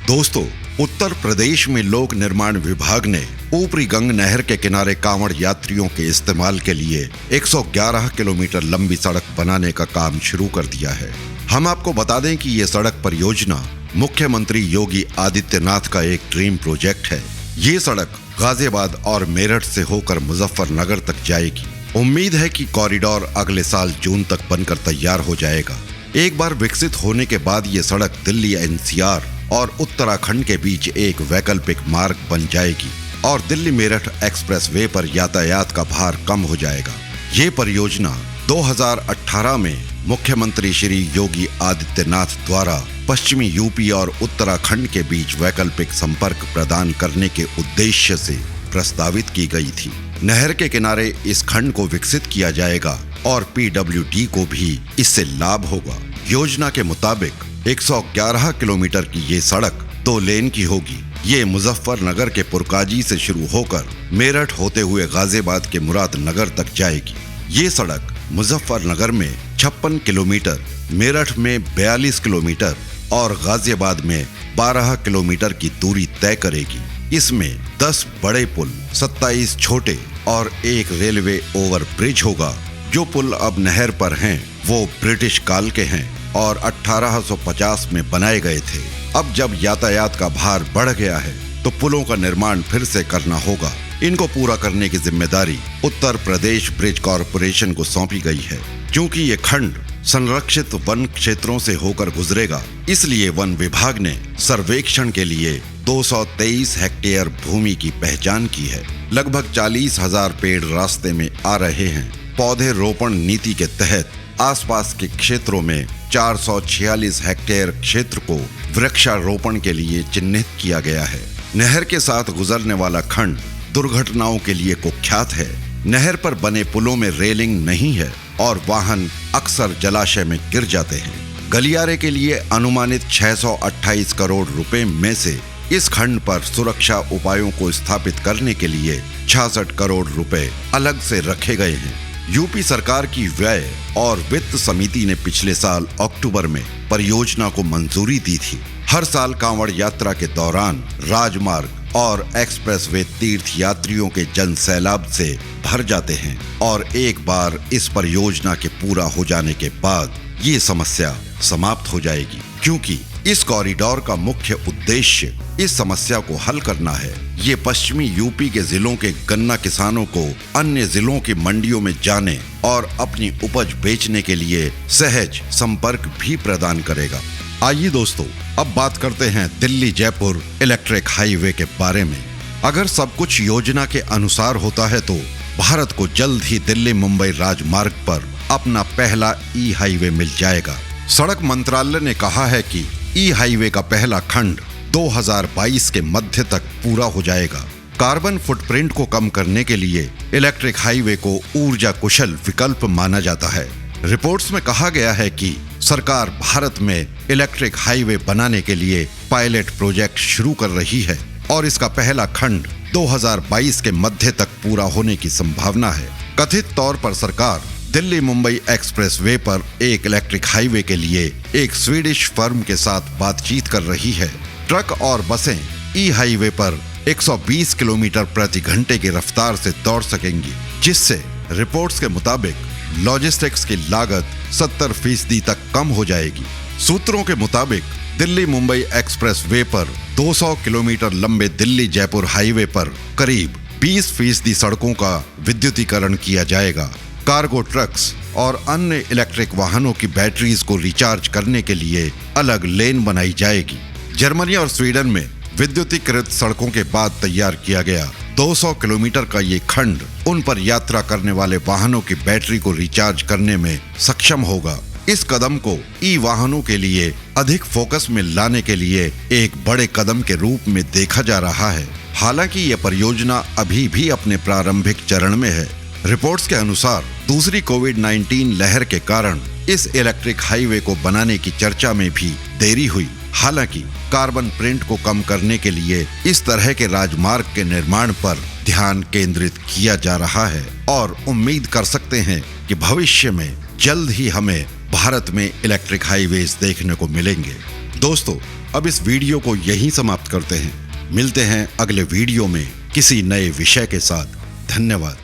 दोस्तों, उत्तर प्रदेश में लोक निर्माण विभाग ने ऊपरी गंग नहर के किनारे कांवड़ यात्रियों के इस्तेमाल के लिए 111 किलोमीटर लंबी सड़क बनाने का काम शुरू कर दिया है। हम आपको बता दें कि ये सड़क परियोजना मुख्यमंत्री योगी आदित्यनाथ का एक ड्रीम प्रोजेक्ट है। ये सड़क गाजियाबाद और मेरठ से होकर मुजफ्फरनगर तक जाएगी। उम्मीद है कि कॉरिडोर अगले साल जून तक बनकर तैयार हो जाएगा। एक बार विकसित होने के बाद ये सड़क दिल्ली एनसीआर और उत्तराखंड के बीच एक वैकल्पिक मार्ग बन जाएगी और दिल्ली मेरठ एक्सप्रेस वे पर यातायात का भार कम हो जाएगा। ये परियोजना 2018 में मुख्यमंत्री श्री योगी आदित्यनाथ द्वारा पश्चिमी यूपी और उत्तराखंड के बीच वैकल्पिक संपर्क प्रदान करने के उद्देश्य से प्रस्तावित की गई थी। नहर के किनारे इस खंड को विकसित किया जाएगा और पीडब्ल्यूडी को भी इससे लाभ होगा। योजना के मुताबिक 111 किलोमीटर की ये सड़क 2 लेन की होगी। ये मुजफ्फरनगर के पुरकाजी से शुरू होकर मेरठ होते हुए गाजियाबाद के मुरादनगर तक जाएगी। ये सड़क मुजफ्फरनगर में 56 किलोमीटर, मेरठ में 42 किलोमीटर और गाजियाबाद में 12 किलोमीटर की दूरी तय करेगी। इसमें 10 बड़े पुल, 27 छोटे और एक रेलवे ओवर ब्रिज होगा। जो पुल अब नहर पर हैं, वो ब्रिटिश काल के हैं और 1850 में बनाए गए थे। अब जब यातायात का भार बढ़ गया है तो पुलों का निर्माण फिर से करना होगा। इनको पूरा करने की जिम्मेदारी उत्तर प्रदेश ब्रिज कॉरपोरेशन को सौंपी गई है। क्योंकि ये खंड संरक्षित वन क्षेत्रों से होकर गुजरेगा, इसलिए वन विभाग ने सर्वेक्षण के लिए 223 हेक्टेयर भूमि की पहचान की है। लगभग 40,000 पेड़ रास्ते में आ रहे हैं। पौधे रोपण नीति के तहत आसपास के क्षेत्रों में 446 हेक्टेयर क्षेत्र को वृक्षारोपण के लिए चिन्हित किया गया है। नहर के साथ गुजरने वाला खंड दुर्घटनाओं के लिए कुख्यात है। नहर पर बने पुलों में रेलिंग नहीं है और वाहन अक्सर जलाशय में गिर जाते हैं। गलियारे के लिए अनुमानित 628 करोड़ रुपए में से इस खंड पर सुरक्षा उपायों को स्थापित करने के लिए 66 करोड़ रुपए अलग से रखे गए हैं। यूपी सरकार की व्यय और वित्त समिति ने पिछले साल अक्टूबर में परियोजना को मंजूरी दी थी। हर साल कांवड़ यात्रा के दौरान राजमार्ग और एक्सप्रेसवे तीर्थ यात्रियों के जन सैलाब से भर जाते हैं और एक बार इस परियोजना के पूरा हो जाने के बाद ये समस्या समाप्त हो जाएगी। क्योंकि इस कॉरिडोर का मुख्य उद्देश्य इस समस्या को हल करना है। ये पश्चिमी यूपी के जिलों के गन्ना किसानों को अन्य जिलों की मंडियों में जाने और अपनी उपज बेचने के लिए सहज संपर्क भी प्रदान करेगा। आइए दोस्तों, अब बात करते हैं दिल्ली जयपुर इलेक्ट्रिक हाईवे के बारे में। अगर सब कुछ योजना के अनुसार होता है तो भारत को जल्द ही दिल्ली मुंबई राजमार्ग पर अपना पहला ई हाईवे मिल जाएगा। सड़क मंत्रालय ने कहा है कि ई हाईवे का पहला खंड 2022 के मध्य तक पूरा हो जाएगा। कार्बन फुटप्रिंट को कम करने के लिए इलेक्ट्रिक हाईवे को ऊर्जा कुशल विकल्प माना जाता है। रिपोर्ट्स में कहा गया है कि सरकार भारत में इलेक्ट्रिक हाईवे बनाने के लिए पायलट प्रोजेक्ट शुरू कर रही है और इसका पहला खंड 2022 के मध्य तक पूरा होने की संभावना है। कथित तौर पर सरकार दिल्ली मुंबई एक्सप्रेस वे पर एक इलेक्ट्रिक हाईवे के लिए एक स्वीडिश फर्म के साथ बातचीत कर रही है। ट्रक और बसें ई हाईवे पर 120 किलोमीटर प्रति घंटे की रफ्तार से दौड़ सकेंगी, जिससे रिपोर्ट्स के मुताबिक लॉजिस्टिक्स की लागत 70% तक कम हो जाएगी। सूत्रों के मुताबिक दिल्ली मुंबई एक्सप्रेस वे पर 200 किलोमीटर लंबे दिल्ली जयपुर हाईवे पर करीब 20% सड़कों का विद्युतीकरण किया जाएगा। कार्गो ट्रक्स और अन्य इलेक्ट्रिक वाहनों की बैटरीज को रिचार्ज करने के लिए अलग लेन बनाई जाएगी। जर्मनी और स्वीडन में विद्युतीकृत सड़कों के बाद तैयार किया गया 200 किलोमीटर का ये खंड उन पर यात्रा करने वाले वाहनों की बैटरी को रिचार्ज करने में सक्षम होगा। इस कदम को ई वाहनों के लिए अधिक फोकस में लाने के लिए एक बड़े कदम के रूप में देखा जा रहा है। हालांकि ये परियोजना अभी भी अपने प्रारंभिक चरण में है। रिपोर्ट्स के अनुसार दूसरी कोविड-19 लहर के कारण इस इलेक्ट्रिक हाईवे को बनाने की चर्चा में भी देरी हुई। हालांकि कार्बन प्रिंट को कम करने के लिए इस तरह के राजमार्ग के निर्माण पर ध्यान केंद्रित किया जा रहा है और उम्मीद कर सकते हैं कि भविष्य में जल्द ही हमें भारत में इलेक्ट्रिक हाईवेज देखने को मिलेंगे। दोस्तों, अब इस वीडियो को यहीं समाप्त करते हैं। मिलते हैं अगले वीडियो में किसी नए विषय के साथ। धन्यवाद।